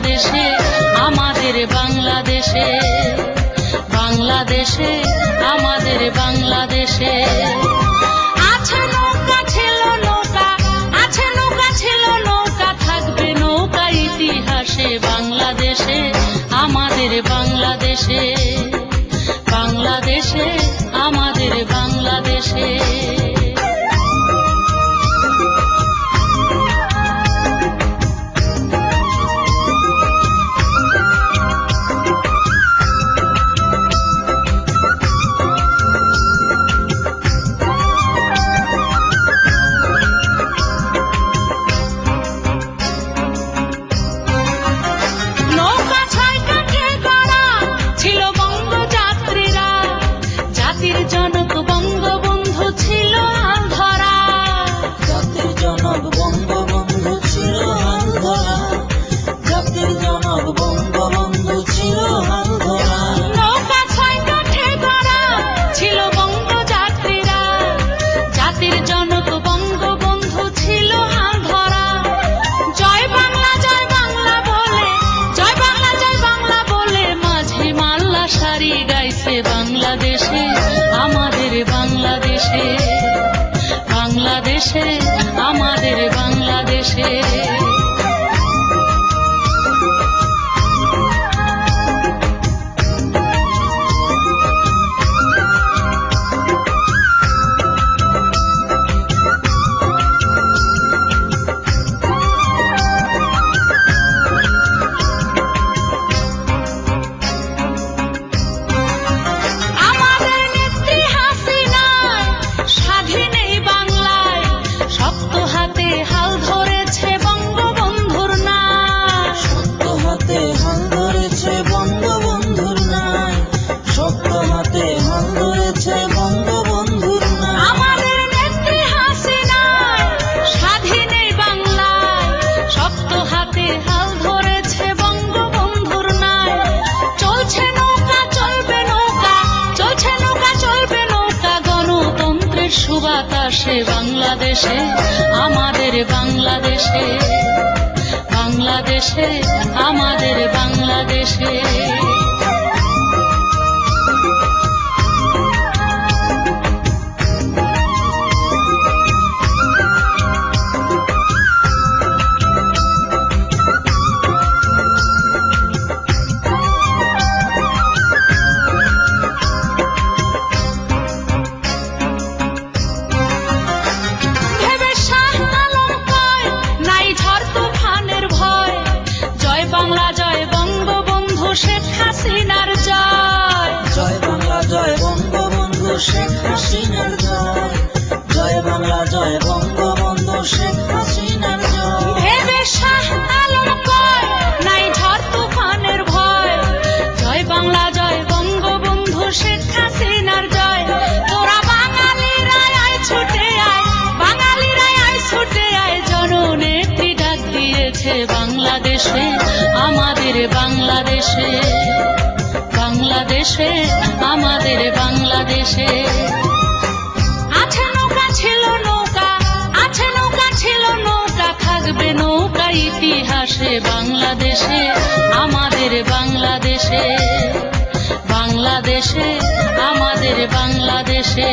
বাংলাদেশে, আমাদের বাংলাদেশে, বাংলাদেশে, আমাদের বাংলাদেশে। আছে নৌকা ছিল নৌকা, আছে নৌকা ছিল নৌকা, থাকবে নৌকা ইতিহাসে। বাংলাদেশে, আমাদের বাংলাদেশে, বাংলাদেশে, আমাদের বাংলাদেশে। জনক বঙ্গবন্ধু ছিল হাল ধরা, জাতির জনক বঙ্গবন্ধু ছিল হাল ধরা, জাতির জনক বঙ্গবন্ধু ছিল হাল ধরা। নৌকা ছয় কাঠে গড়া ছিল বঙ্গযাত্রীরা, জাতির জনক বঙ্গবন্ধু ছিল হাল ধরা। জয় বাংলা জয় বাংলা বলে, জয় বাংলা জয় বাংলা বলে, মাঝে মাল্লা সারি গাইছে বাংলাদেশে, আমাদের বাংলাদেশে, বাংলাদেশে, আমাদের বাংলাদেশে। সুবাতাসে বাংলাদেশে, আমাদের বাংলাদেশে, বাংলাদেশে, আমাদের বাংলাদেশে। শেখ হাসিনার জয়, জয় বাংলা জয় বঙ্গবন্ধু শেখ হাসিনার জয়, জয় বাংলা জয় বঙ্গবন্ধু শেখ হাসিনার জয়। ভেবে শাহ আলম কয় নাই ঝড় তুফানের ভয়, জয় বাংলা জয় বঙ্গবন্ধু শেখ হাসিনার জয়। তোরা বাঙালিরা আয় ছুটে আয়, বাঙালিরা আয় ছুটে আয়, জননেত্রী ডাক দিয়েছে বাংলাদেশে, আমাদের বাংলাদেশে, বাংলাদেশে, আমাদের বাংলাদেশে। আছে নৌকা ছিল নৌকা, আছে নৌকা ছিল নৌকা, থাকবে নৌকা ইতিহাসে। বাংলাদেশে, আমাদের বাংলাদেশে, বাংলাদেশে, আমাদের বাংলাদেশে।